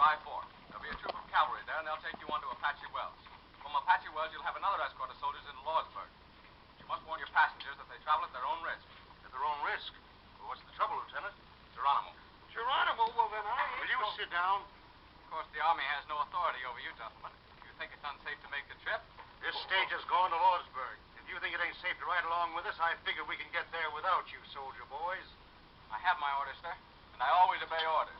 Dry Fork. There'll be a troop of cavalry there, and they'll take you on to Apache Wells. From Apache Wells, you'll have another escort of soldiers into Roseburg. You must warn your passengers that they travel at their own risk. At their own risk? Well, what's the trouble, Lieutenant? Geronimo. Geronimo? Well, then Will you sit down? Of course, the Army has no authority over you, gentlemen. If you think it's unsafe to make the trip... This stage is going to Roseburg. If you think it ain't safe to ride along with us, I figure we can get there without you, soldier boys. I have my orders, sir, and I always obey orders.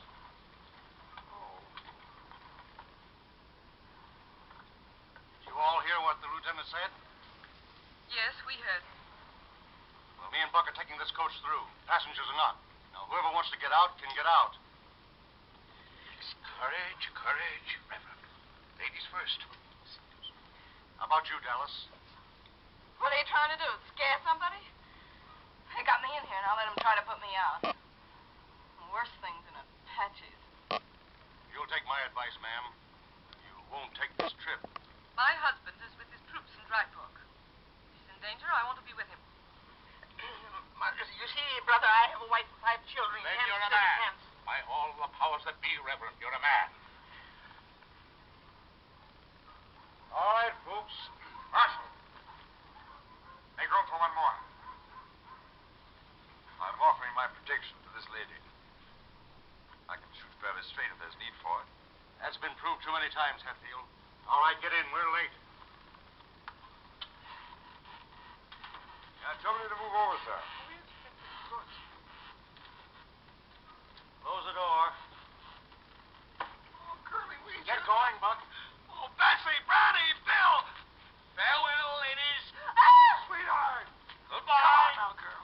Did you all hear what the lieutenant said? Yes, we heard. Well, me and Buck are taking this coach through. Passengers are not. Now, whoever wants to get out can get out. Courage, courage, Reverend. Ladies first. How about you, Dallas? What are they trying to do? Scare somebody? They got me in here, now let them try to put me out. Worse things than Apaches. You'll take my advice, ma'am. You won't take this trip. My husband is with his troops in Dry Fork. If he's in danger, I want to be with him. You see, brother, I have a wife and 5 children. Then you're a man. By all the powers that be, Reverend, you're a man. All right, folks. Marshal. Make room for one more. I'm offering my protection to this lady. I can shoot fairly straight if there's need for it. That's been proved too many times, Hatfield. All right, get in. We're late. Yeah, tell me to move over, sir. Close the door. Oh, Curly, we Get going, Buck. Oh, Bessie, Brownie, Phil. Farewell, ladies. Sweetheart. Goodbye. Come on now, girl.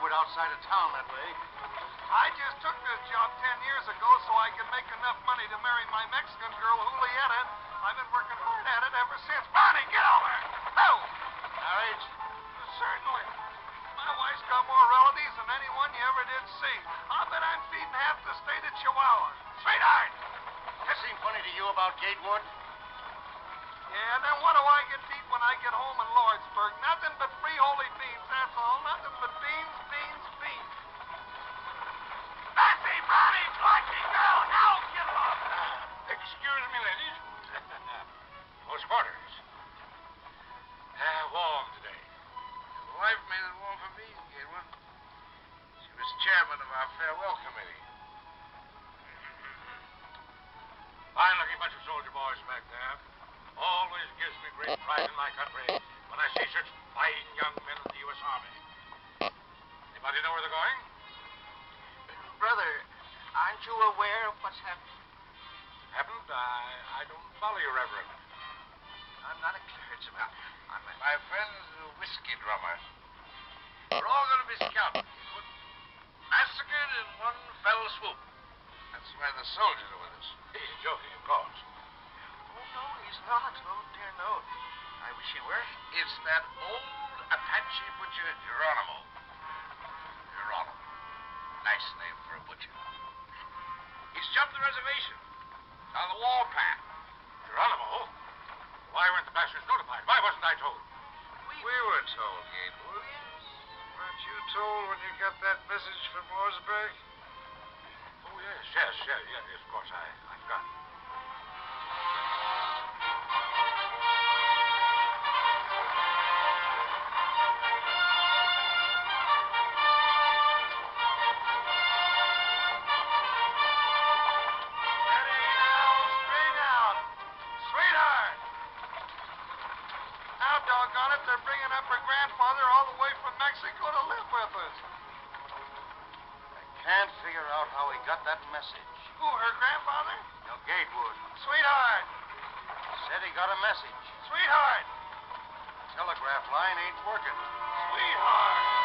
Outside of town that way. I just took this job 10 years ago so I could make enough money to marry my Mexican girl, Julieta. I've been working hard at it ever since. Bonnie, get over! No! Marriage? Certainly. My wife's got more relatives than anyone you ever did see. I'll bet I'm feeding half the state of Chihuahua. Sweetheart! That seem funny to you about Gatewood? Yeah, then what do I get to eat when I get home in Lordsburg? Nothing but free holy beans, that's all. Nothing but beans, beans, beans. Bessie, Brownie, Blackie, girl, now get along. Excuse me, ladies. Close quarters. Warm today. The wife made it warm for me, Gatewood. She was chairman of our farewell committee. Fine looking bunch of soldier boys back there. Always gives me great pride in my country when I see such fine young men in the U.S. Army. Anybody know where they're going? Brother, aren't you aware of what's happening? Happened? I don't follow you, Reverend. I'm not a clergyman. I'm a... My friend's a whiskey drummer. We're all going to be scalped. Massacred in one fell swoop. That's why the soldiers are with us. He's joking, of course. Oh, no, he's not. Oh, dear, no. I wish he were. It's that old Apache butcher, Geronimo. Geronimo. Nice name for a butcher. He's jumped the reservation. On the warpath. Geronimo? Why weren't the passengers notified? Why wasn't I told? We were told, Gatewood. told when you got that message from Roseburg? Oh, yes, of course. I forgot. Steady now, string out. Sweetheart! Now, doggone it, they're bringing up her grandfather all the way from Mexico to live with us. Can't figure out how he got that message. Who, her grandfather? No, Gatewood. Sweetheart! Said he got a message. Sweetheart! Telegraph line ain't working. Sweetheart!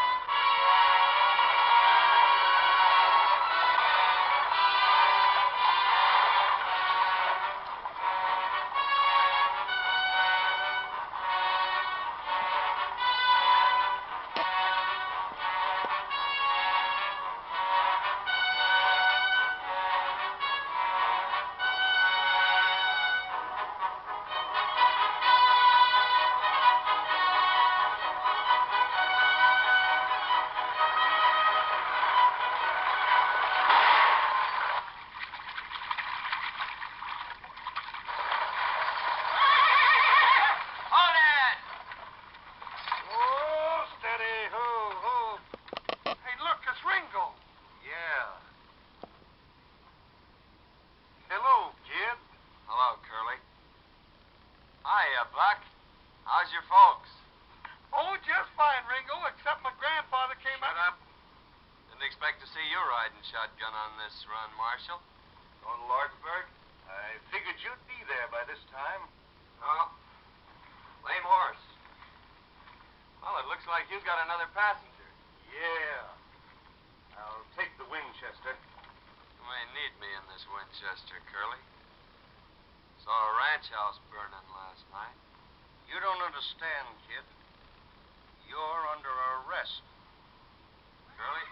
How's your folks? Oh, just fine, Ringo, except my grandfather came Shut up. Didn't expect to see you riding shotgun on this run, Marshal. Going to Lordsburg? I figured you'd be there by this time. No. Lame horse. Well, it looks like you've got another passenger. Yeah. I'll take the Winchester. You may need me in this Winchester, Curly. Saw a ranch house burning last night. You don't understand, kid. You're under arrest. Curly?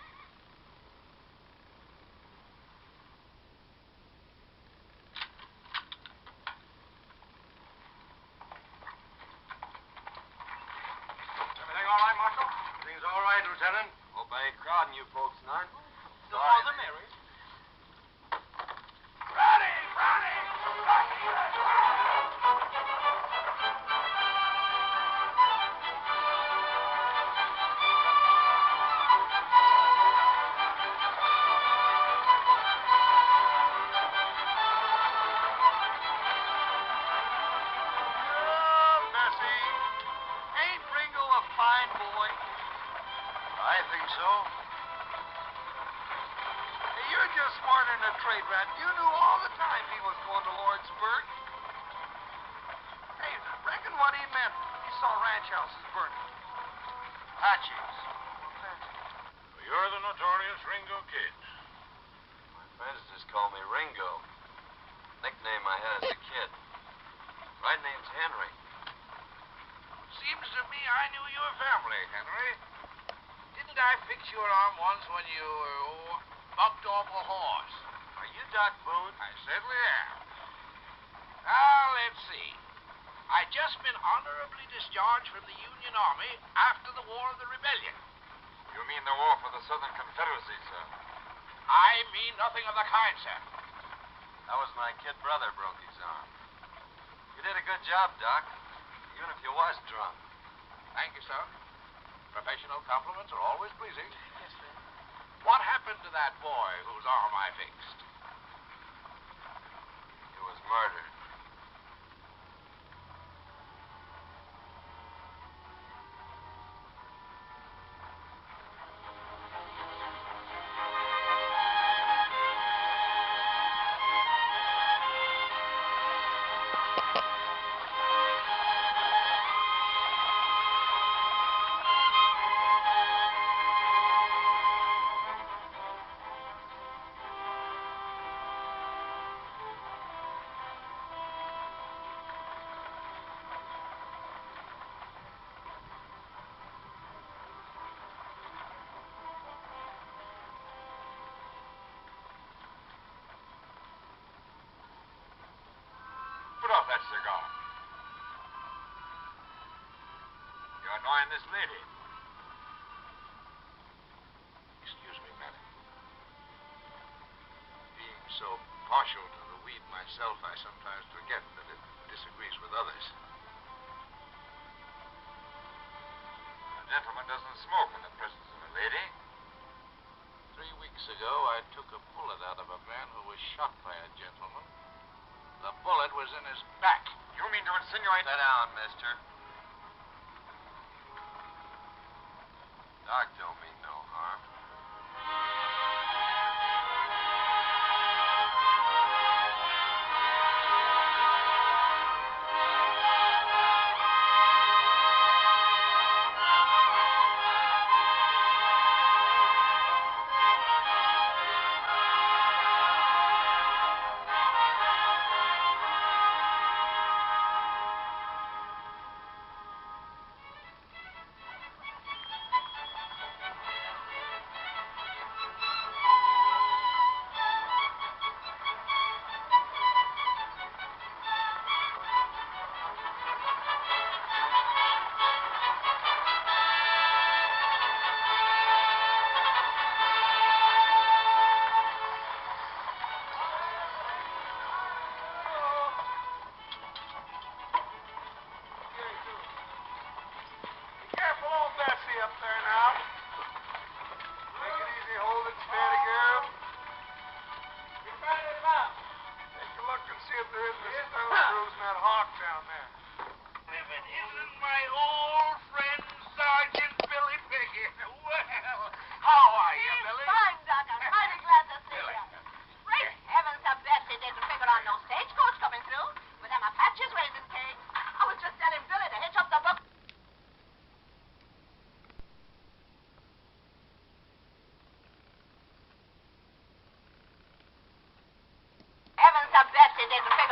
Everything all right, Marshal? Everything's all right, Lieutenant. Hope I ain't crowding you folks none. The more the merry. I think so. Hey, you're just smarter than a trade rat. You knew all the time he was going to Lordsburg. Hey, reckon what he meant. He saw ranch houses burning. Apaches. You're the notorious Ringo Kid. My friends just call me Ringo. Nickname I had as a kid. Right name's Henry. Seems to me I knew your family, Henry. Didn't I fix your arm once when you bumped off a horse? Are you Doc Boone? I certainly am. Now, let's see. I just been honorably discharged from the Union Army after the War of the Rebellion. You mean the war for the Southern Confederacy, sir? I mean nothing of the kind, sir. That was my kid brother broke his arm. You did a good job, Doc. Even if you was drunk. Thank you, sir. Professional compliments are always pleasing. Yes, sir. What happened to that boy whose arm I fixed? He was murdered. Put off that cigar. You're annoying this lady. partial to the weed myself, I sometimes forget that it disagrees with others. A gentleman doesn't smoke in the presence of a lady. 3 weeks ago, I took a bullet out of a man who was shot by a gentleman. The bullet was in his back. You mean to insinuate... Sit down, mister. Doc don't mean no harm.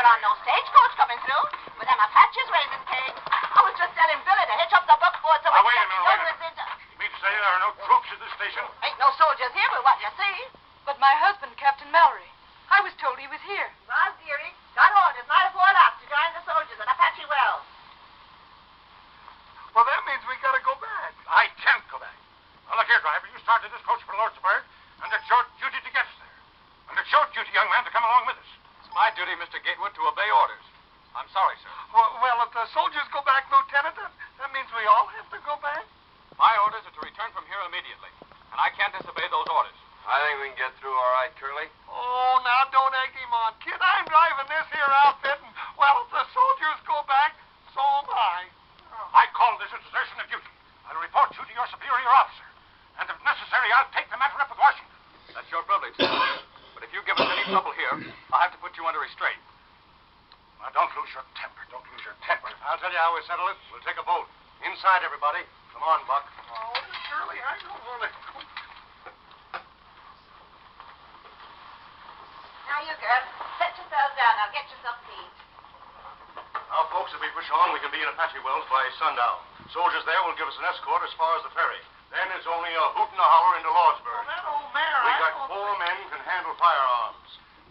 On no stagecoach coming through with them Apaches raising pigs. I was just telling Billy to hitch up the buckboard so we Wait a can minute, get into... You mean to say there are no troops at this station? Ain't no soldiers here but what you see. But my husband, Captain Mallory, I was told he was here. Well, dearie, got orders night before last to join the soldiers at Apache Wells. Well, that means we gotta go back. I can't go back. Now, look here, driver. You started this coach for Roseburg, and it's your duty to get us there. And it's your duty, young man, to come along with us. It's my duty, Mr. Gatewood, to obey orders. I'm sorry, sir. Well, if the soldiers go back, Lieutenant, that means we all have to go back? My orders are to return from here immediately, and I can't disobey those orders. I think we can get through all right, Curly. Oh, now don't egg him on. Kid, I'm driving this here outfit, and, well, if the soldiers go back, so am I. I call this a desertion of duty. I'll report you to your superior officer. And if necessary, I'll take the matter up with Washington. That's your privilege, sir. But if you give us any trouble here, I'll have to put you under restraint. Now, don't lose your temper. Don't lose your temper. I'll tell you how we settle it. We'll take a vote. Inside, everybody. Come on, Buck. Oh, Shirley, I don't want to go. Now, you girls, set yourselves down. I'll get you some feed. Now, folks, if we push on, we can be in Apache Wells by sundown. Soldiers there will give us an escort as far as the ferry. Then it's only a hoot and a holler into Roseburg. Well, that old mare, We I got don't 4 think- men can handle firearms.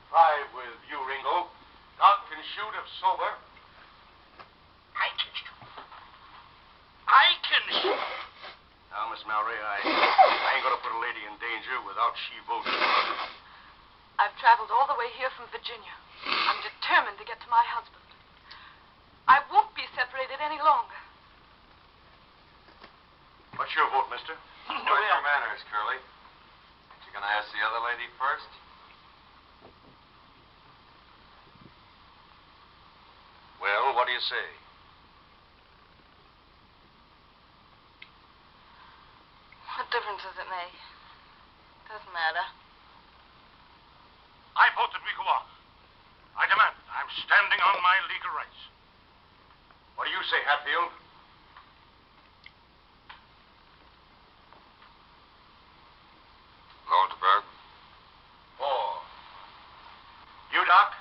5 with you, Ringo. Doc can shoot if sober. I can shoot. I can shoot. Now, Miss Mallory, I ain't going to put a lady in danger without she voting. I've traveled all the way here from Virginia. I'm determined to get to my husband. I won't be separated any longer. What's your vote, mister? What's your manners, Curly? You gonna ask the other lady first? Well, what do you say? What difference does it make? Doesn't matter. I vote that we go on. I demand it. I'm standing on my legal rights. What do you say, Hatfield? Roseburg. 4. You, Doc?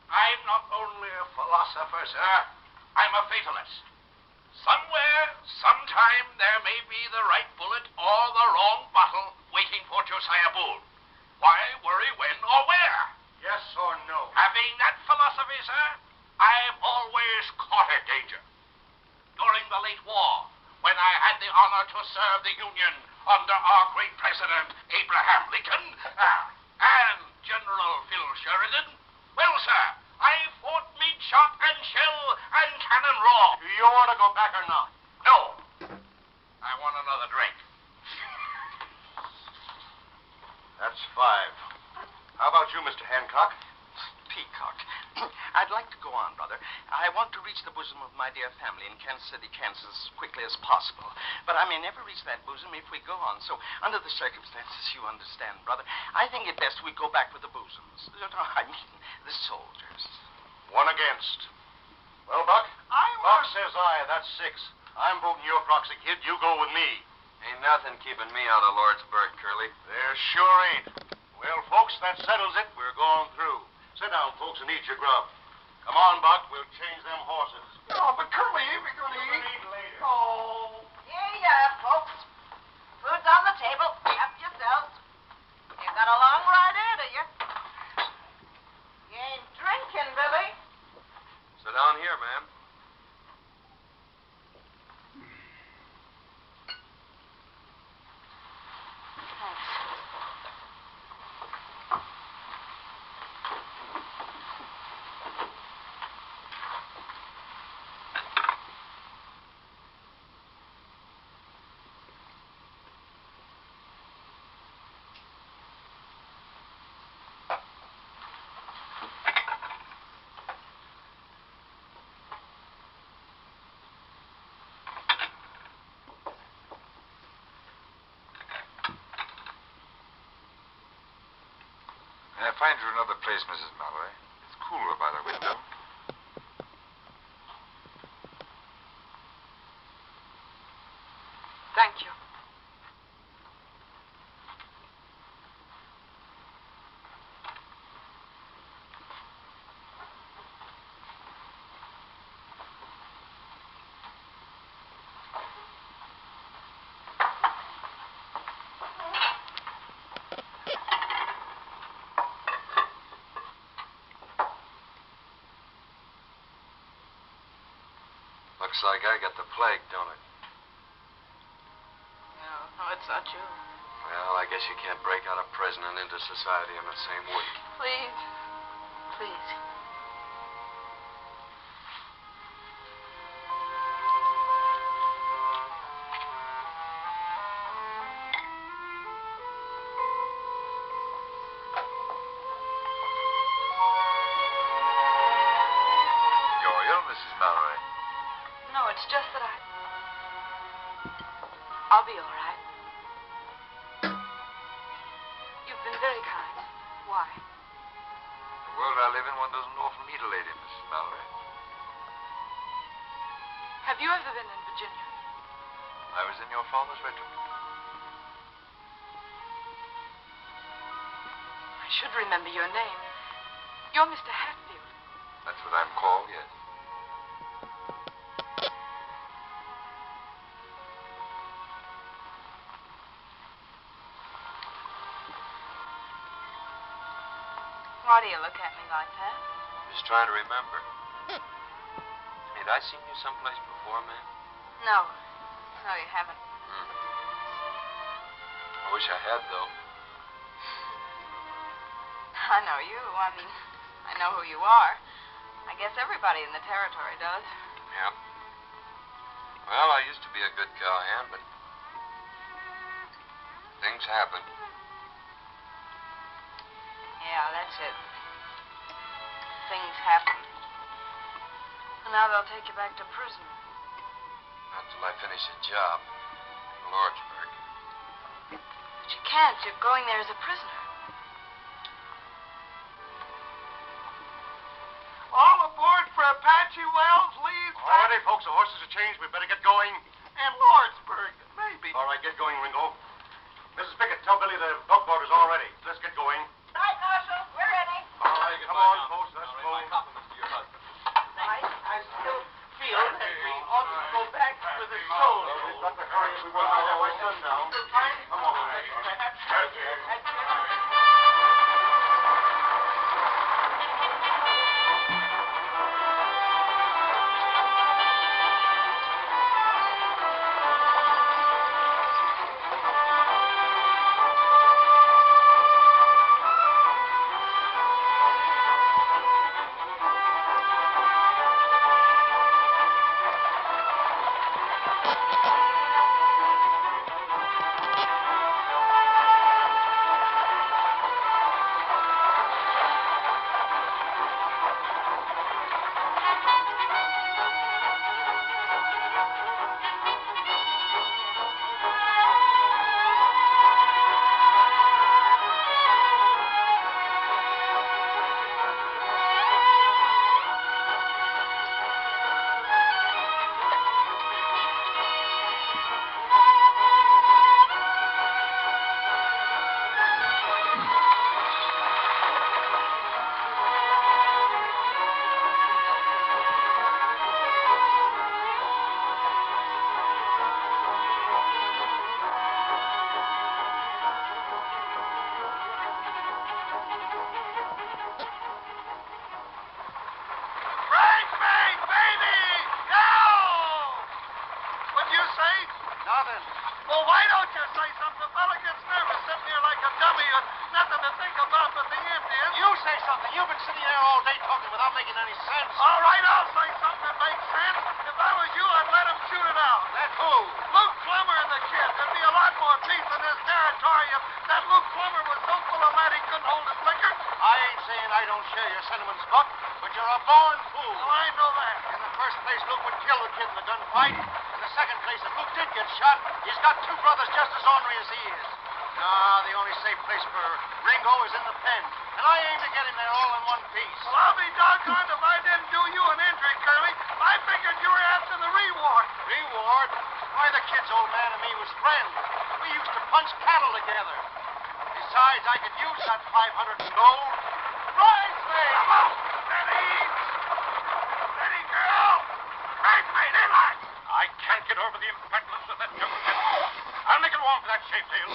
I'm not only a philosopher, sir. I'm a fatalist. Somewhere, sometime, there may be the right bullet or the wrong bottle waiting for Josiah Boone. Why worry when or where? Yes or no? Having that philosophy, sir, I've always courted danger. During the late war, when I had the honor to serve the Union under our great president, Abraham Lincoln, and General Phil Sheridan? Well, sir, I fought meat shot and shell and cannon raw. Do you want to go back or not? No. I want another drink. That's 5. How about you, Mr. Hancock? Peacock. I'd like to go on, brother. I want to reach the bosom of my dear family in Kansas City, Kansas, as quickly as possible. But I may never reach that bosom if we go on. So, under the circumstances, you understand, brother, I think it best we go back with the bosoms. I mean, the soldiers. 1 against. Well, Buck? Buck says aye. That's 6. I'm voting your proxy, kid. You go with me. Ain't nothing keeping me out of Lordsburg, Curly. There sure ain't. Well, folks, that settles it. We're going through. Sit down, folks, and eat your grub. Come on, Buck. We'll change them horses. Oh, but Curly, ain't we going to eat? Later. Oh. Yeah, folks. Food's on the table. Help yourselves. You got a long ride ahead of you. You ain't drinking, Billy. Sit down here, ma'am. Find you another place, Mrs. Mallory. It's cooler by the window. Thank you. Looks like I got the plague, don't it? No, it's not you. Well, I guess you can't break out of prison and into society in the same week. Please. Please. You're ill, Mrs. Mallory. No, it's just that I'll be all right. You've been very kind. Why? The world I live in, one doesn't often meet a lady, Mrs. Mallory. Have you ever been in Virginia? I was in your father's regiment. I should remember your name. You're Mr. Hatfield. That's what I'm called, yes. Why do you look at me like that? Just trying to remember. Had I seen you someplace before, ma'am? No. No, you haven't. I wish I had, though. I know you. I know who you are. I guess everybody in the territory does. Yeah. Well, I used to be a good cowhand, but things happen. Yeah, that's it. Things happen. And now they'll take you back to prison. Not till I finish a job in Lordsburg. But you can't. You're going there as a prisoner. All aboard for Apache Wells, Lee's All righty, folks. The horses are changed. We better get going. and Lordsburg, maybe. All right, get going, Ringo. Mrs. Pickett, tell Billy the buckboard is all ready. Let's get going. Right, Marshal. We're ready. All right, come on, folks. Let's go. My compliments to your husband. I still feel that we ought to go back with the soldiers. We've got to hurry if we want to have our sundown. Come on. All right, I'll say something that makes sense. If I was you, I'd let him shoot it out. That who? Luke Plummer and the kid. There'd be a lot more peace in this territory if that Luke Plummer was so full of lead he couldn't hold his liquor. I ain't saying I don't share your sentiments, Buck, but you're a born fool. Oh, I know that. In the first place, Luke would kill the kid in the gunfight. In the second place, if Luke did get shot, he's got two brothers just as ornery as he is. Nah, the only safe place for Ringo is in the pen. And I aim to get him there all in one piece. Well, I'll be doggone if I didn't do you an injury, Curly. I figured you were after the reward. Reward? Why, the kid's old man and me was friends. We used to punch cattle together. Besides, I could use that 500 in gold. Bridesmaid! Come on! Steady! Steady, girl! Bridesmaid, inline! I can't get over the impertinence of that young man. I'll make it warm for that shavetail.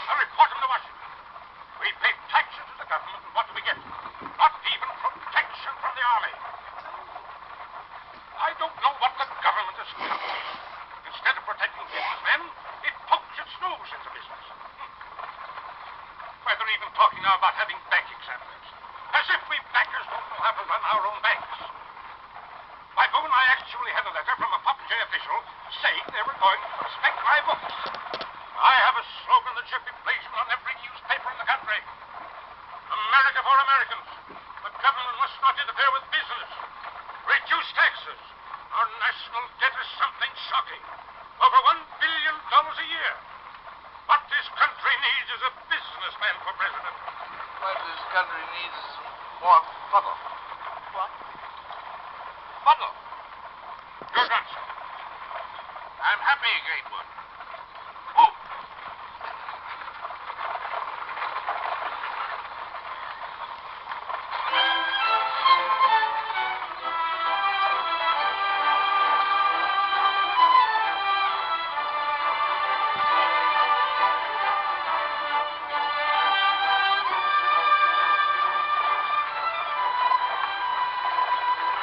I'll report him to Washington. We pay taxes to the government, and what do we get? Not even protection from the army. I don't know what the government has come to. Instead of protecting businessmen, it pokes its nose into business. Why, they're even talking now about having bank examiners. As if we bankers don't know how to run our own banks. Why, Boone, I actually had a letter from a Popinjay official saying they were going to inspect my books. I have a slogan that should be blazoned on every newspaper in the country. America for Americans. The government must not interfere with business. Reduce taxes. Our national debt is something shocking. Over $1 billion a year. What this country needs is a businessman for president. What this country needs is more fuddle. What? Fuddle. You're done, sir. I'm happy, Gatewood. Who?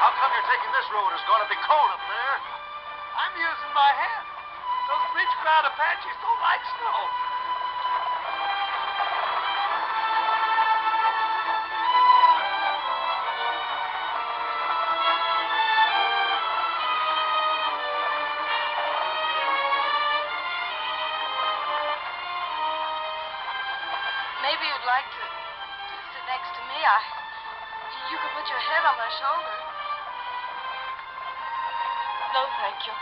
How come you're taking this road? It's going to be cold up there. I'm using my hand. Those rich crowd Apaches don't like snow. Maybe you'd like to sit next to me. You could put your head on my shoulder. No, thank you.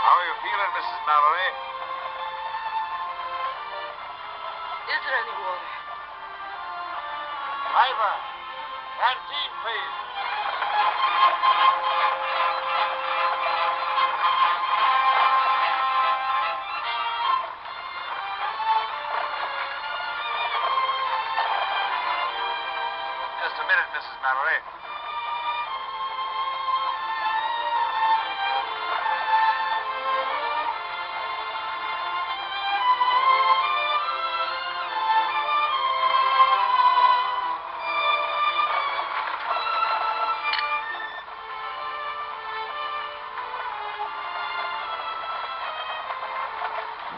How are you feeling, Mrs. Mallory? Is there any water? Driver, canteen, please. Just a minute, Mrs. Mallory.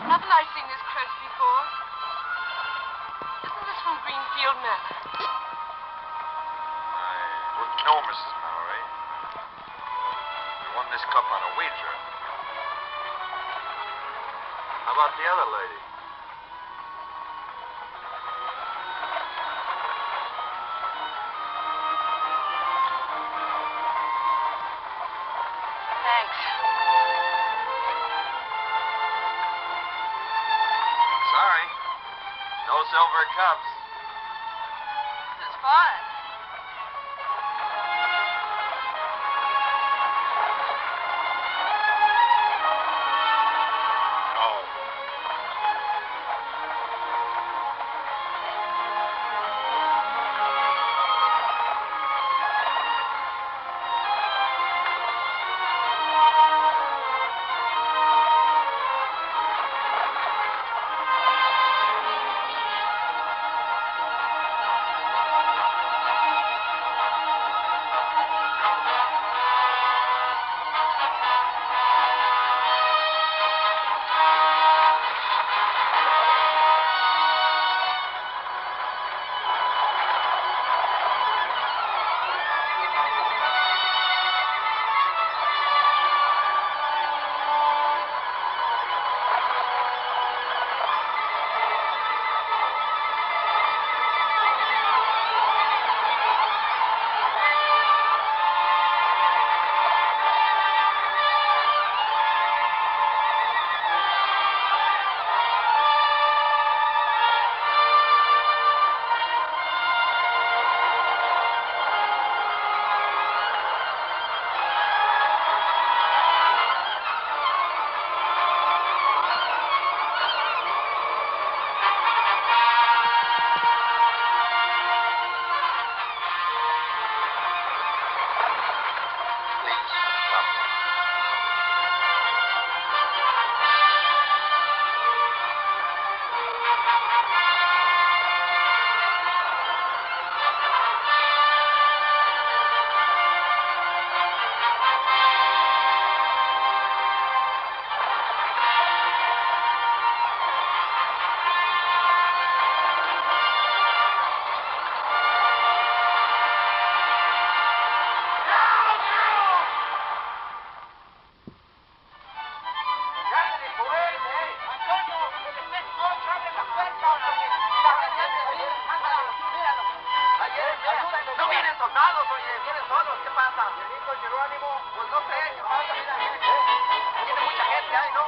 Haven't I seen this crest before? Isn't this from Greenfield Manor? I wouldn't know, Mrs. Mallory. We won this cup on a wager. How about the other lady? Thanks. Sorry. No silver cups. It's fine. asustados, oye, vienen solos, ¿qué pasa? Violito, Jerónimo, pues no sé, ¿qué pasa? Mira, viene mucha gente ahí, ¿no?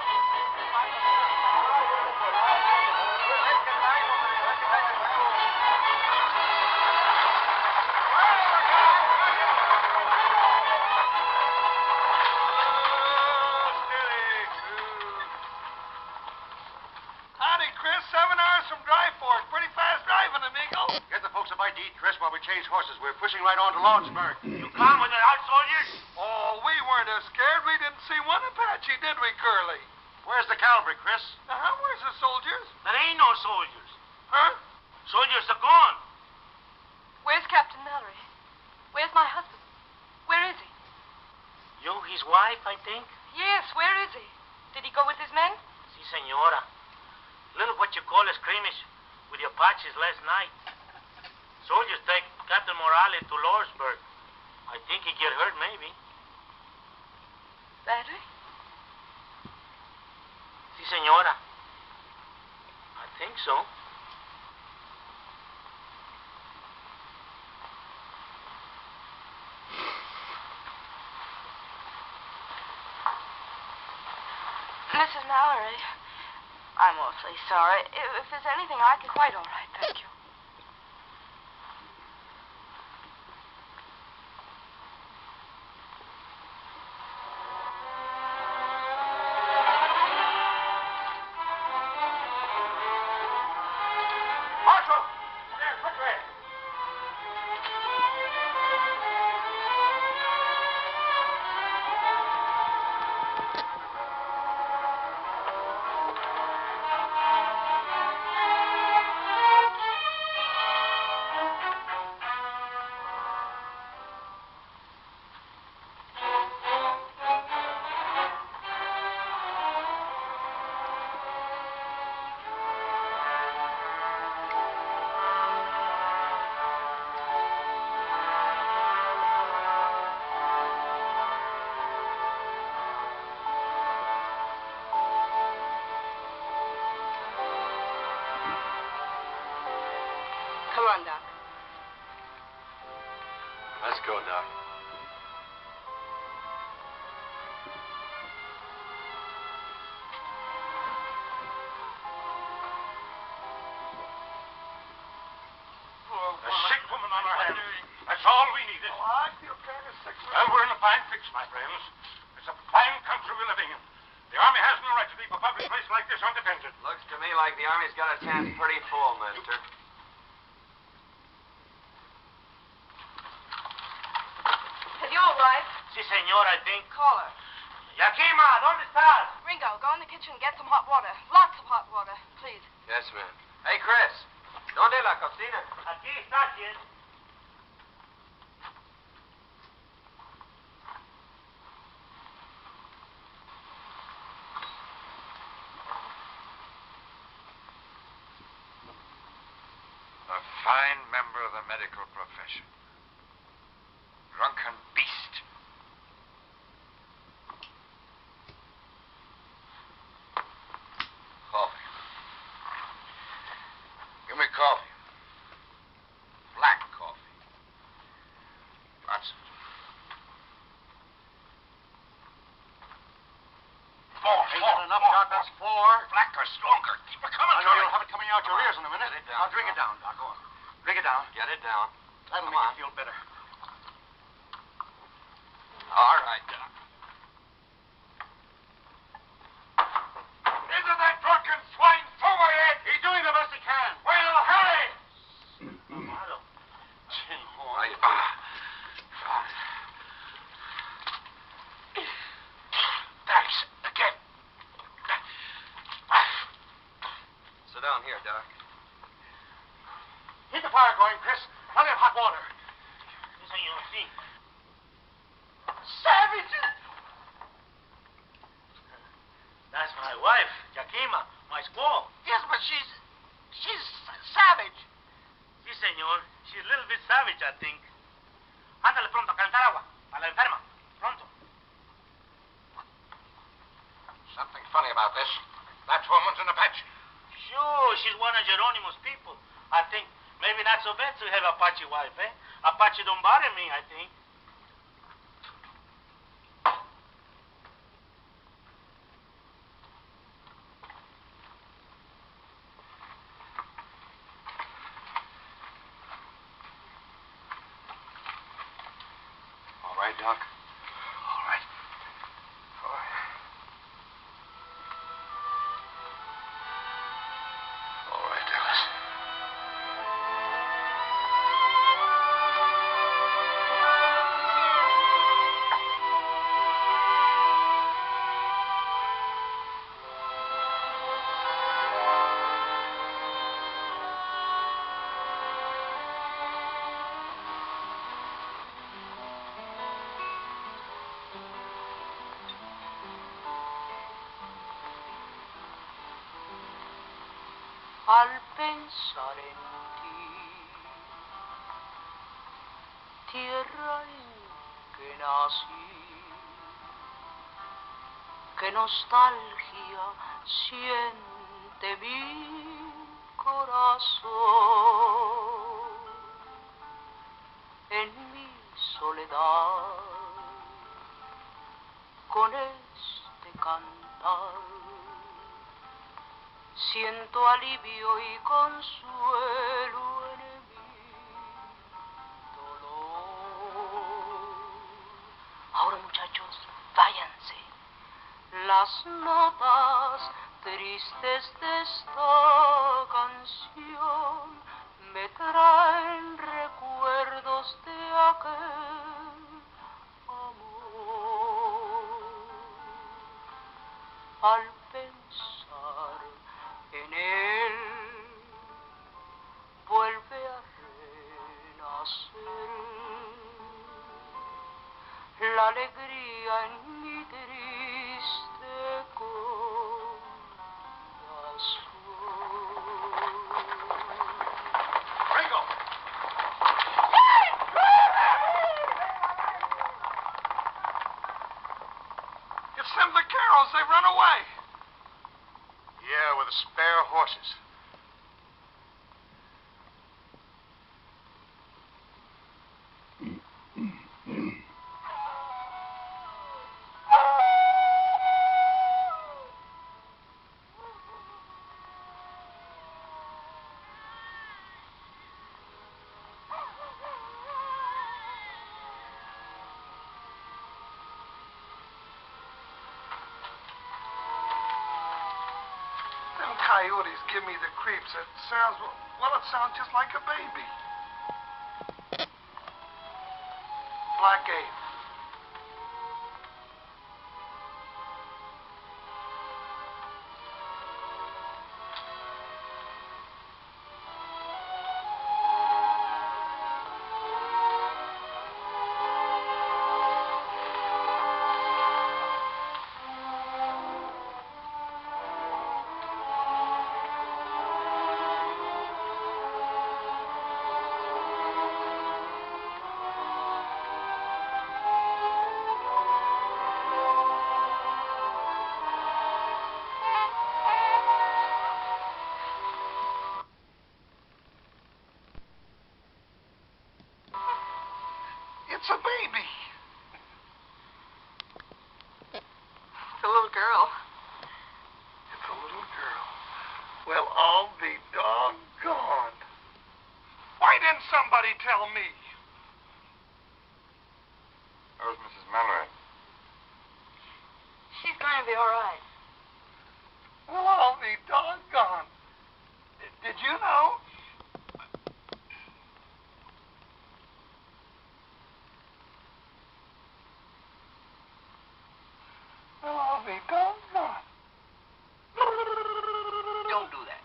Howdy, Chris. 7 hours from Dry Fork. Pretty fast driving, amigo. Get the folks a bite to eat, Chris, while we change horses. We're pushing right on to Roseburg. You come with the out soldiers? Oh, we weren't scared. We didn't see one Apache, did we, Curly? Where's the cavalry, Chris? Where's the soldiers? There ain't no soldiers. Huh? Soldiers are gone. Where's Captain Mallory? Where's my husband? Where is he? You, his wife, I think? Yes, where is he? Did he go with his men? Si, senora. Little what you call a skirmish with the Apaches last night. Soldiers take Captain Morales to Roseburg. I think he get hurt, maybe. Badly? Si, senora. I think so. Mrs. Mallory, I'm awfully sorry. If there's anything I can... Quite all right, thank you. Marshal! There, quickly! Come on, Doc. Let's go, Doc. A sick woman on our hands. That's all we needed. I feel kind of sick. Well, we're in a fine fix, my friends. It's a fine country we're living in. The Army has no right to leave a public place like this undefended. Looks to me like the Army's got its hands pretty full, mister. Is your wife? Si, senora, I think. Call her. Yakima, ¿dónde estás? Ringo, go in the kitchen and get some hot water. Lots of hot water, please. Yes, ma'am. Hey, Chris. ¿Dónde la cocina? Aquí está, kid. A fine member of the medical profession. Drunken beast. Coffee. Give me coffee. Black coffee. Lots of it. Ain't that enough, Doc? That's 4. Blacker, stronger. Keep it coming. I know you'll have it coming out your ears in a minute. Get it down. Now, drink it down, Doc. Go on. Drink it down. Get it down. That'll Come make on. you feel better. All right, Doc. Into that drunken swine forward! He's doing the best he can. Well, hurry! Malo. Tin horn. Thanks. Again. Sit down here, Doc. Keep the fire going, Chris. Plenty of hot water. Si, senor, si. Savages! That's my wife, Yakima, my squaw. Yes, but she's savage. Si, senor. She's a little bit savage, I think. Ándale pronto, a calentar agua. Para la enferma. Pronto. Something funny about this. That woman's an Apache. Sure, she's one of Geronimo's people. I think Maybe not so bad to have Apache wife, eh? Apache don't bother me, I think. All right, Doc? All right. All right. All right, Dallas. Al pensar en ti, tierra en que nací, qué nostalgia siente mi corazón en mi soledad con este cantar. Siento alivio y consuelo en mi dolor. Ahora, muchachos, váyanse. Las notas tristes de esta canción me traen recuerdos de aquel amor. Al pensar en él, vuelve a renacer la alegría en mi triste corazón. Ringo! It's them vaqueros. They run away. Yeah, with the spare horses. Coyotes give me the creeps. It sounds, well, it sounds just like a baby. Black Ape. It's a baby. It's a little girl. It's a little girl. Well, I'll be doggone. Why didn't somebody tell me? How's Mrs. Mallory? She's going to be all right. Well, I'll be doggone. Did you know? Well, I'll be doggone. Don't do that.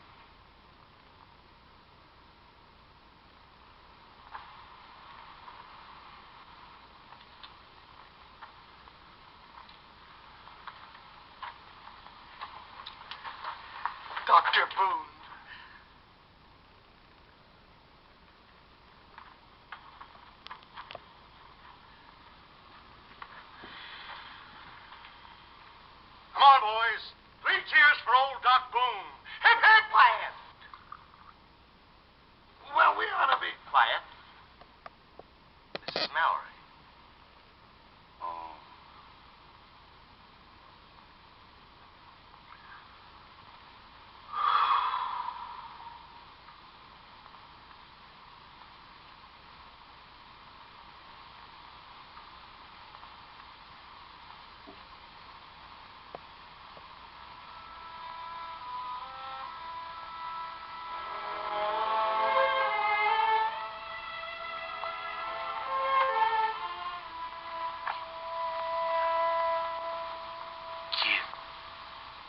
Dr. Boone. Come on, boys. 3 cheers for old Doc Boone. Hip, hip, blast. Well, we Mrs. Mallory. Oh.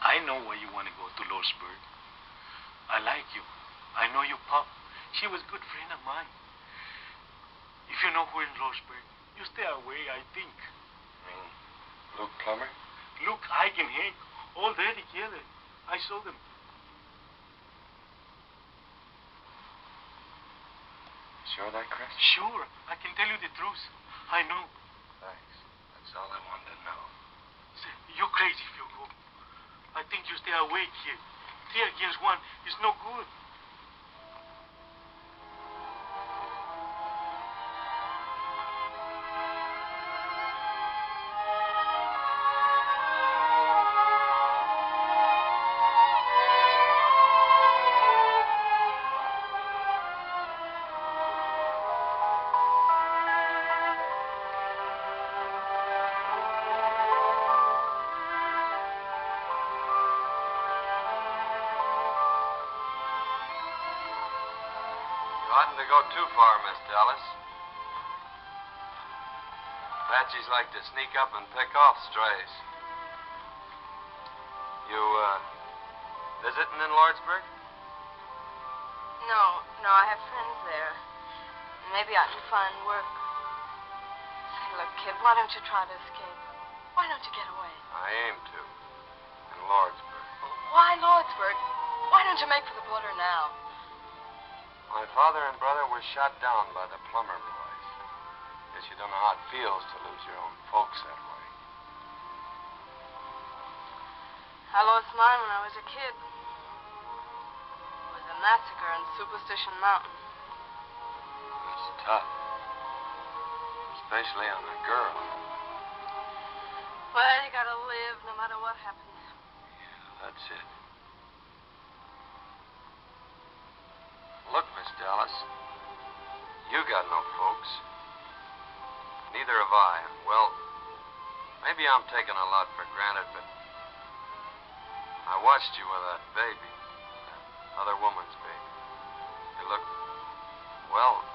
I know why you want to go to Roseburg. I like you. I know your pop. She was a good friend of mine. If you know who in Roseburg, you stay away, I think. Luke Plummer? Luke, Ike, and Hank, all there together. I saw them. Sure of that, Chris? Sure. I can tell you the truth. I know. Thanks. That's all I wanted to know. Say, you're crazy if you go. I think you stay away, kid. 3 against 1 is no good. Oughtn't to go too far, Miss Dallas. Apaches like to sneak up and pick off strays. You, visiting in Lordsburg? No, I have friends there. Maybe I can find work. Say, look, kid, why don't you try to escape? Why don't you get away? I aim to. In Lordsburg. Why Lordsburg? Why don't you make for the border now? My father and brother were shot down by the Plummer boys. Guess you don't know how it feels to lose your own folks that way. I lost mine when I was a kid. It was a massacre in Superstition Mountain. It's tough. Especially on a girl. Well, you gotta live no matter what happens. Yeah, that's it. Look, Miss Dallas, you got no folks. Neither have I. Well, maybe I'm taking a lot for granted, but I watched you with that baby, that other woman's baby. You look, well,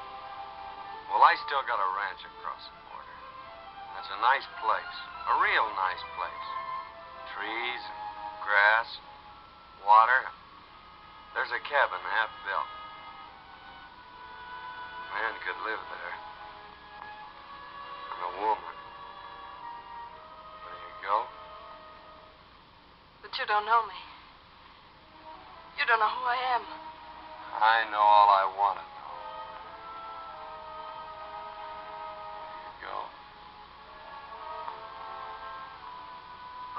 I still got a ranch across the border. And it's a nice place, a real nice place. Trees, grass, water. There's a cabin half built. Man could live there. And a woman. There you go. But you don't know me. You don't know who I am. I know all I want to know. There you go.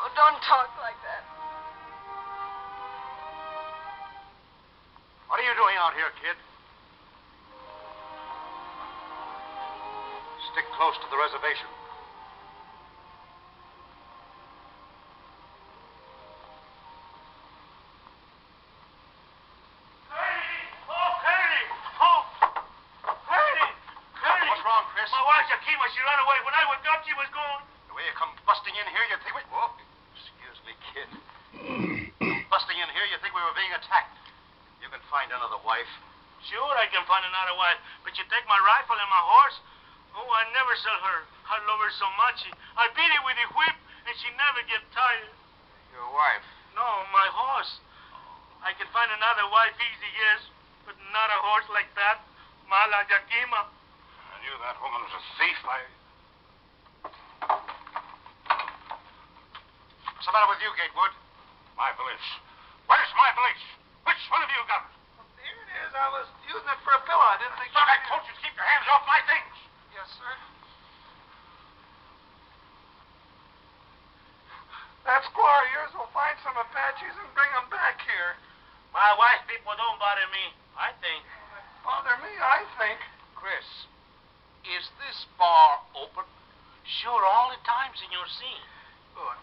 Oh, don't talk like that. What are you doing out here, kid? Stick close to the reservation. What's wrong, Chris? My wife, Yakima, she ran away. When I woke up, she was gone. The way you come busting in here, you think we... Whoa. Excuse me, kid. Busting in here, you think we were being attacked. You can find another wife. Sure, I can find another wife. But you take my rifle and my horse? Oh, I never sell her. I love her so much. I beat her with a whip, and she never get tired. Your wife? No, my horse. I can find another wife easy, yes, but not a horse like that. Mala Yakima. I knew that woman was a thief. What's the matter with you, Gatewood? My valise. Where's my valise? Which one of you got it? Here it is. I was using it for a pillow. I didn't think... Look, I told you to keep your hands off my things. Yes, sir. That squaw of yours will find some Apaches and bring them back here. My wife people don't bother me, I think. Bother me, I think. Chris, Is this bar open? Sure, all the time, Senor, see. Good.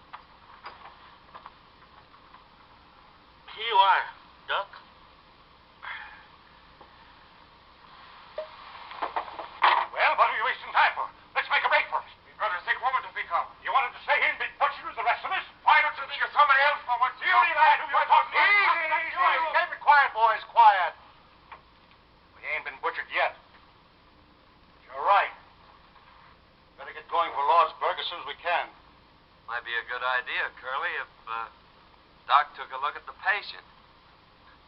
Here you are, Duck. Well, what are you wasting time for? Let's make a break for it. We've got a sick woman to pick up. You wanted to stay here and be butchered with the rest of us? Why don't you think of somebody else for once? You lad who you're talking to? Easy. Keep it quiet, boys, quiet. We ain't been butchered yet. You're right. Better get going for Roseburg as soon as we can. Might be a good idea, Curly, if Doc took a look at the patient.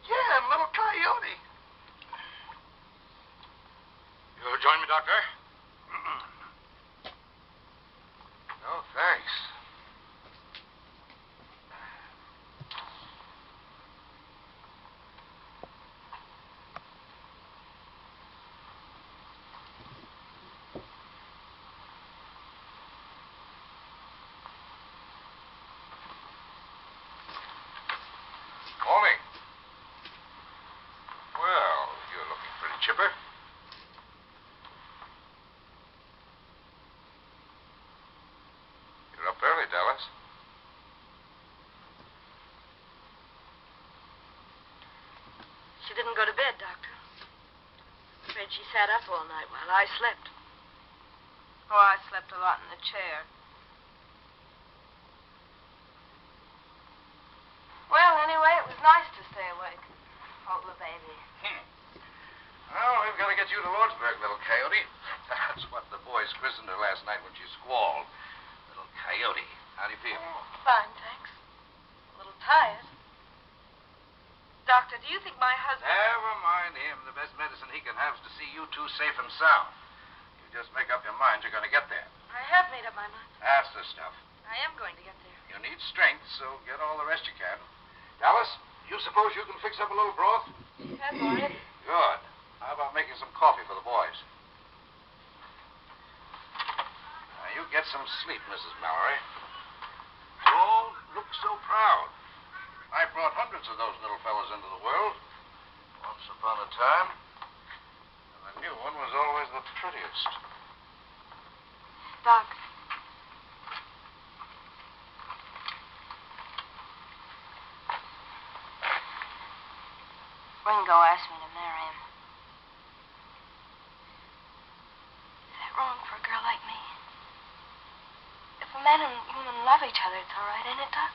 Yeah, and little Coyote. You'll join me, Doctor? No, thanks. Morning. Well, you're looking pretty chipper. You're up early, Dallas. She didn't go to bed, Doctor. Afraid she sat up all night while I slept. Oh, I slept a lot in the chair. Well, anyway, it was nice to stay awake. Oh, the baby. Well, we've got to get you to Roseburg, little Coyote. That's what the boys christened her last night when she squalled. Little Coyote. How do you feel? Fine, thanks. A little tired. Doctor, do you think my husband... Never mind him. The best medicine he can have is to see you two safe and sound. You just make up your mind you're going to get there. I have made up my mind. That's the stuff. I am going to get there. You need strength, so get all the rest you can. Dallas, you suppose you can fix up a little broth? Yes, already. Good. How about making some coffee for the boys? Now, you get some sleep, Mrs. Mallory. Don't look so proud. I brought hundreds of those little fellas into the world. Once upon a time. And the new one was always the prettiest. Doc. Ringo asked me to marry him. Is that wrong for a girl like me? If a man and woman love each other, it's all right, ain't it, Doc?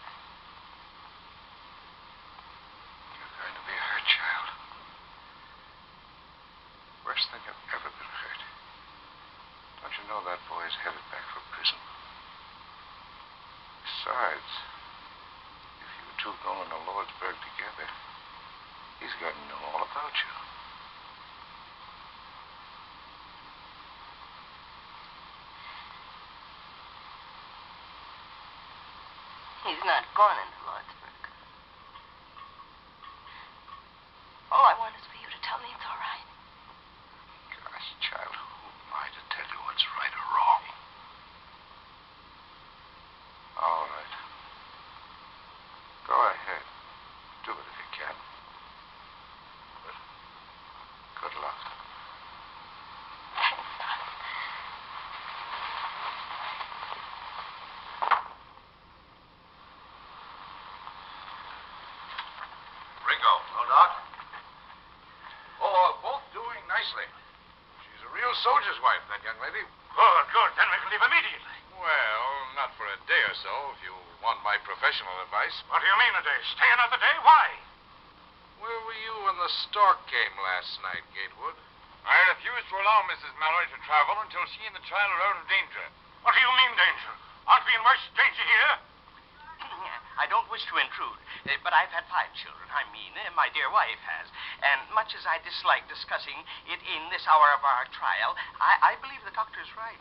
You're going to be hurt, child. Worse than you've ever been hurt. Don't you know that boy's headed back for prison? Besides, if you two go into Lordsburg together, he's going to know all about you. He's not going into Lordsburg. All I want is for you to tell me it's all right. Gosh, child, who am I to tell you what's right or wrong? All right. Go ahead. Do it if you can. But good luck. Thanks, Doc. Ringo. Hello, Doc. Oh, both doing nicely. She's a real soldier's wife, that young lady. Good, good. Then we can leave immediately. Well, not for a day or so, if you want my professional advice. What do you mean a day? Stay another day? Why? Where were you when the stork came last night, Gatewood? I refuse to allow Mrs. Mallory to travel until she and the child are out of danger. What do you mean, danger? Aren't we in worse danger here? I don't wish to intrude, but I've had 5 children. I mean, my dear wife has. And much as I dislike discussing it in this hour of our trial, I believe the doctor's right.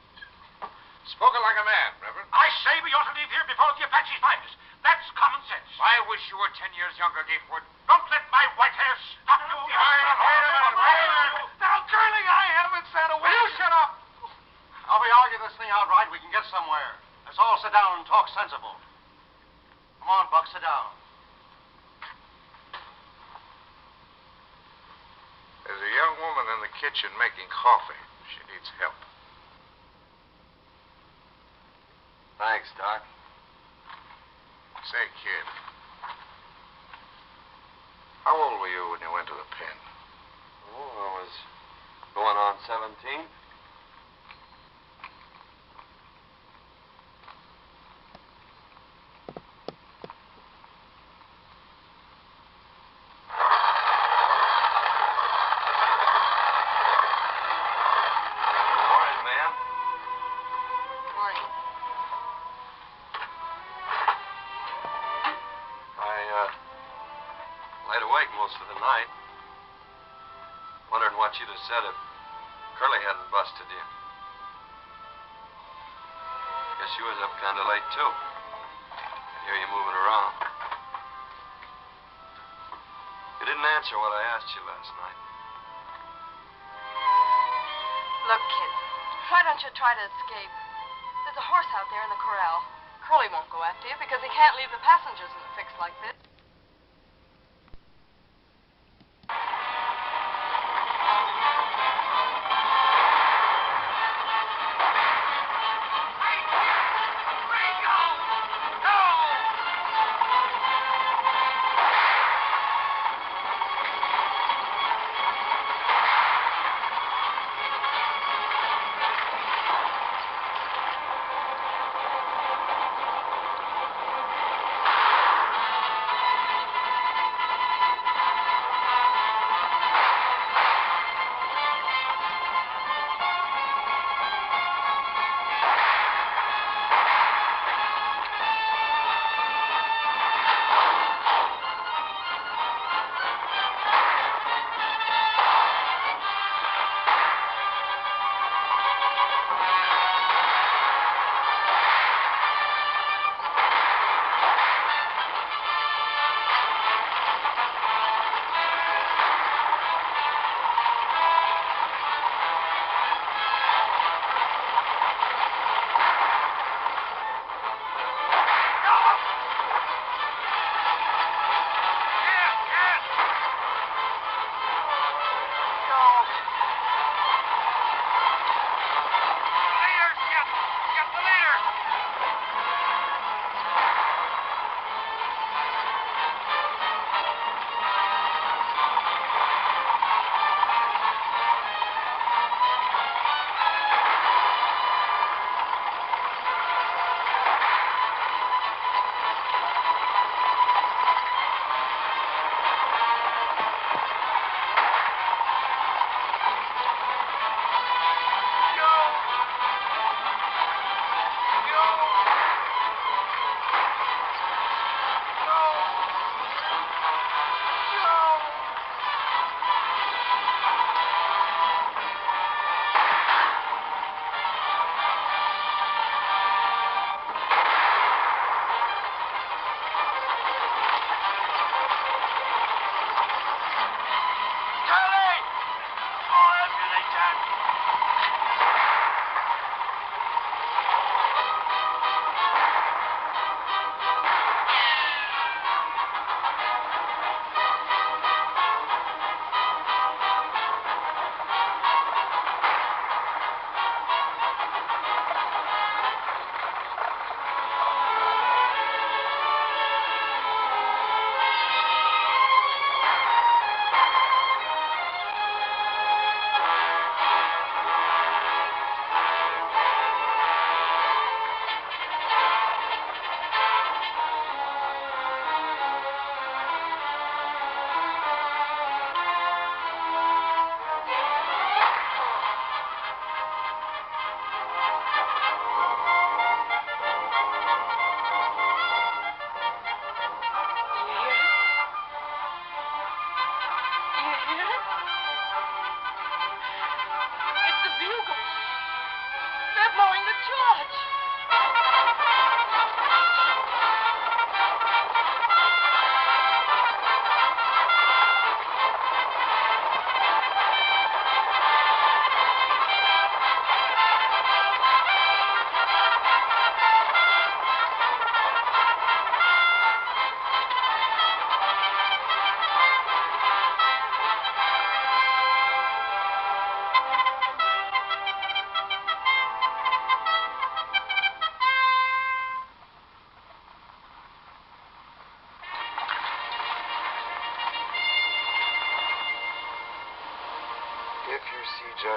Spoken like a man, Reverend. I say we ought to leave here before the Apaches find us. That's common sense. I wish you were 10 years younger, Gatewood. Don't let my white hair stop you. Wait a minute. Now, Curly, I haven't said a word. Will you shut up? Now, we argue this thing outright, we can get somewhere. Let's all sit down and talk sensible. Come on, Buck, sit down. There's a young woman in the kitchen making coffee. She needs help. Thanks, Doc. Say, kid. How old were you when you went to the pen? Oh, I was going on 17. Most of the night. Wondering what you'd have said if Curly hadn't busted you. Guess you was up kind of late, too. I hear you moving around. You didn't answer what I asked you last night. Look, kid, why don't you try to escape? There's a horse out there in the corral. Curly won't go after you because he can't leave the passengers in a fix like this.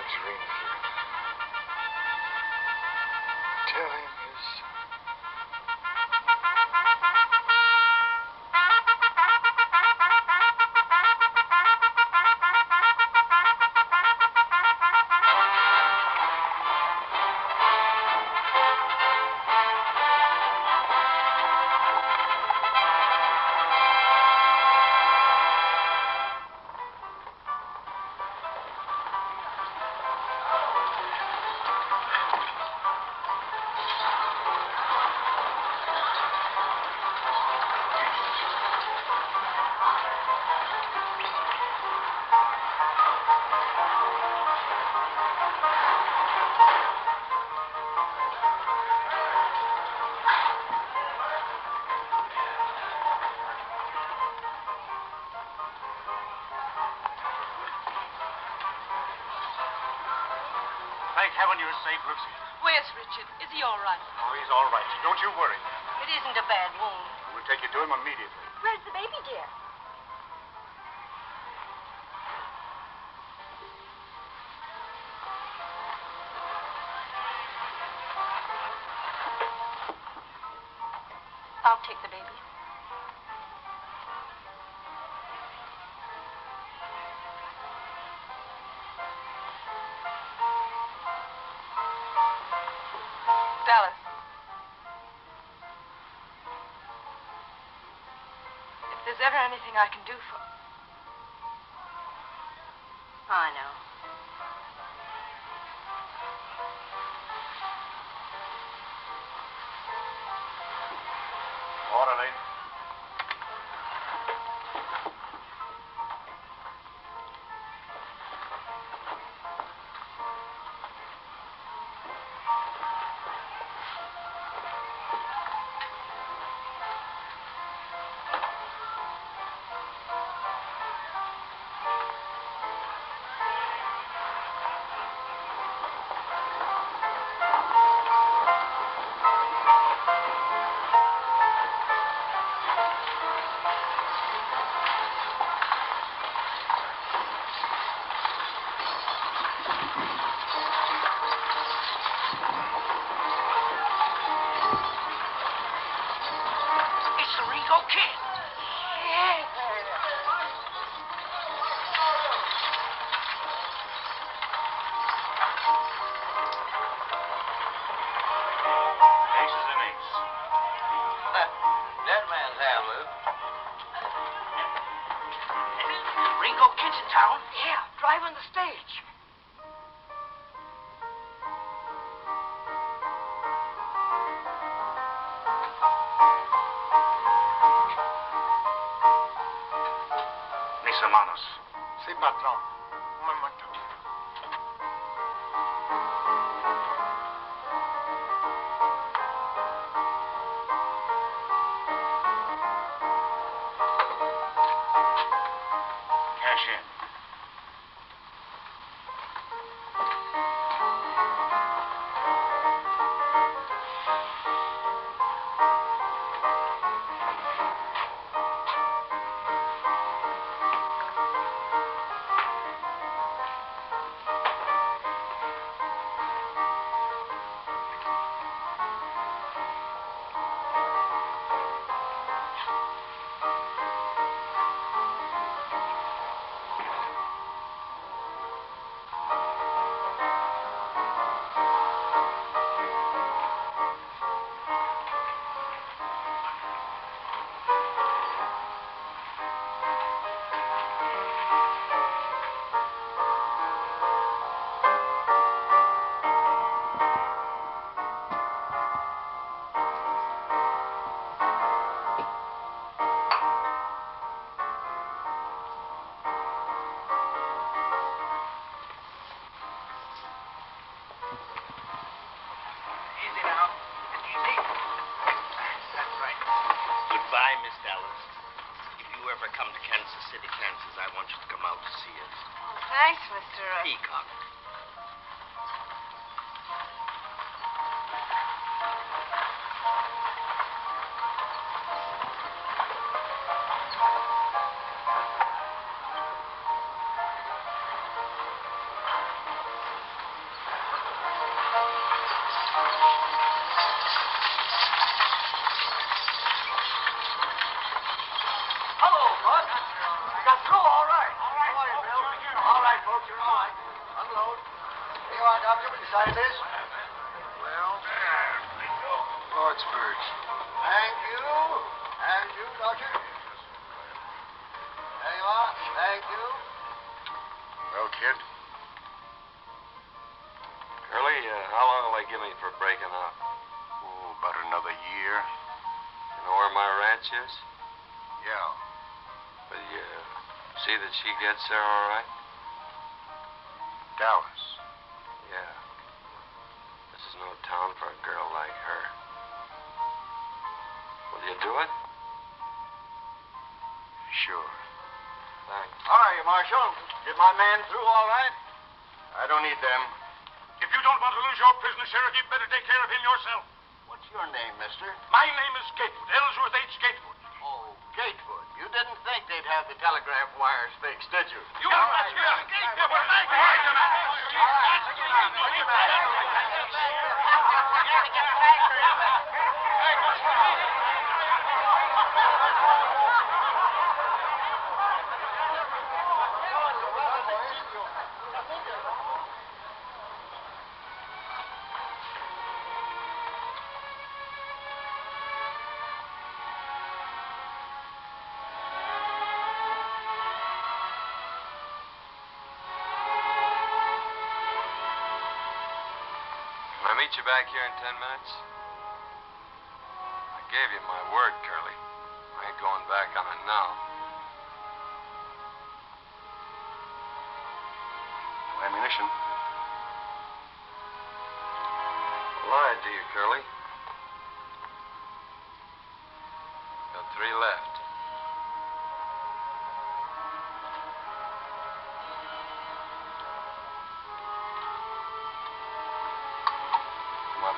God's reindeer. Tell him his son. Thank heaven you're safe, Lucy. Where's Richard? Is he all right? Oh, he's all right. Don't you worry. It isn't a bad wound. We'll take you to him immediately. Where's the baby, dear? I'll take the baby. Dallas. If there's ever anything I can do for... I know. Orderly. Yeah, driving the stage. Mis hermanos. Sí, patrón. Un momento. Cash in. Goodbye, Miss Dallas. If you ever come to Kansas City, Kansas, I want you to come out to see us. Oh, thanks, Mr. Peacock. Hello, Bud. You got through all right. How are you, Bill? All right, folks, you're all right. Unload. Here you are, Doctor. Will you sign this? Well, Roseburg. thank you. And you, Doctor. There you are. Thank you. Well, kid, Curly, how long will they give me for breaking out? oh, about another year. You know where my ranch is? Yeah. Will you see that she gets there all right? Dallas. Yeah. This is no town for a girl like her. Will you do it? Sure. Thanks. How are you, Marshal? Did my man through all right? I don't need them. If you don't want to lose your prisoner, Sheriff, you'd better take care of him yourself. What's your name, mister? My name is Gatewood, Ellsworth H. Gatewood. Oh, Gatewood. You didn't think they'd have the telegraph wires fixed, did you? You are right, Can I meet you back here in 10 minutes? I gave you my word, Curly. I ain't going back on it now. No ammunition. I lied to you, Curly. Got 3 left. Come on.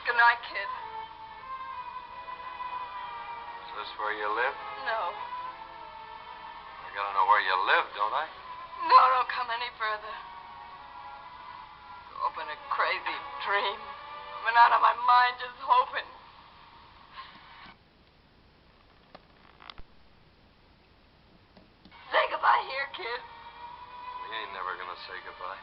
Good night, kid. Is this where you live? No. I gotta know where you live, don't I? No, don't come any further. Go up in a crazy dream. I've been out of my mind just hoping. Say goodbye here, kid. We ain't never gonna say goodbye.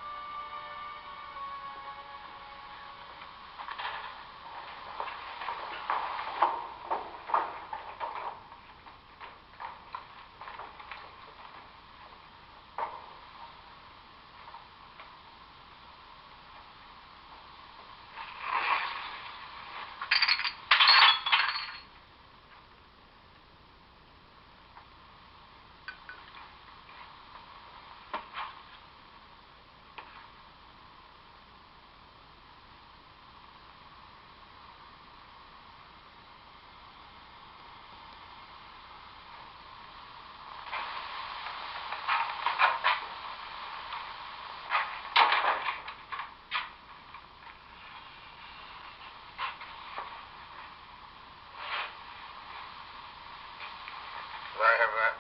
Could I have that?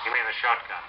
Give me the shotgun.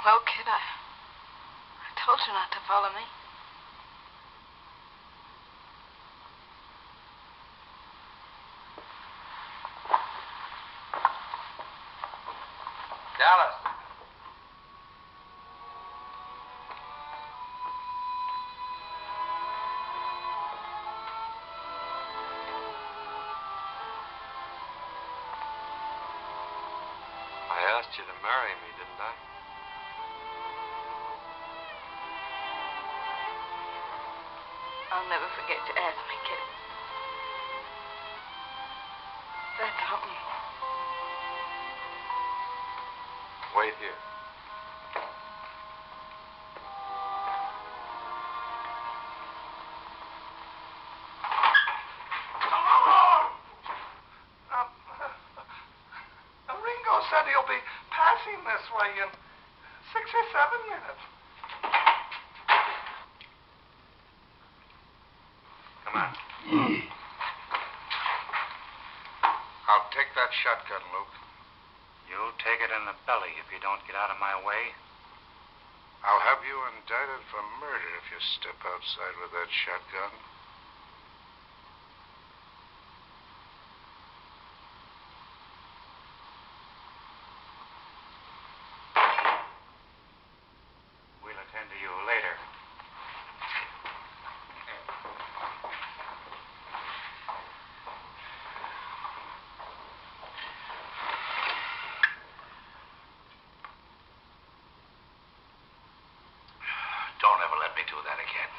Well, kid, I told you not to follow me. Dallas. I asked you to marry me, didn't I? I'll never forget you asked me, kid. That's home. Wait here. Ringo said he'll be passing this way in 6 or 7 minutes. Come on. I'll take that shotgun, Luke. You'll take it in the belly if you don't get out of my way. I'll have you indicted for murder if you step outside with that shotgun. We'll attend to you later. Don't ever let me do that again.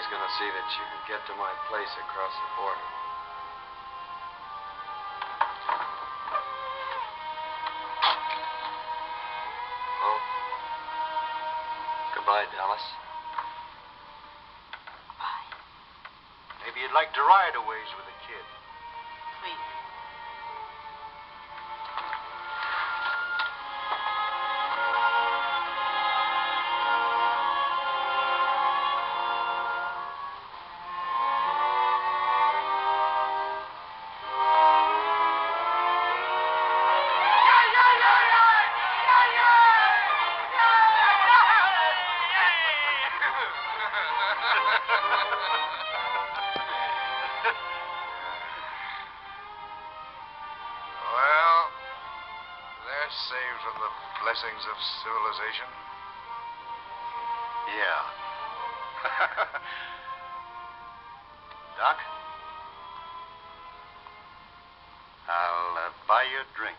Charlie's going to see that you can get to my place across the border. Well, goodbye, Dallas. Bye. Maybe you'd like to ride a ways with a kid. Please. Well, they're saved from the blessings of civilization. Yeah. Doc? I'll buy you a drink.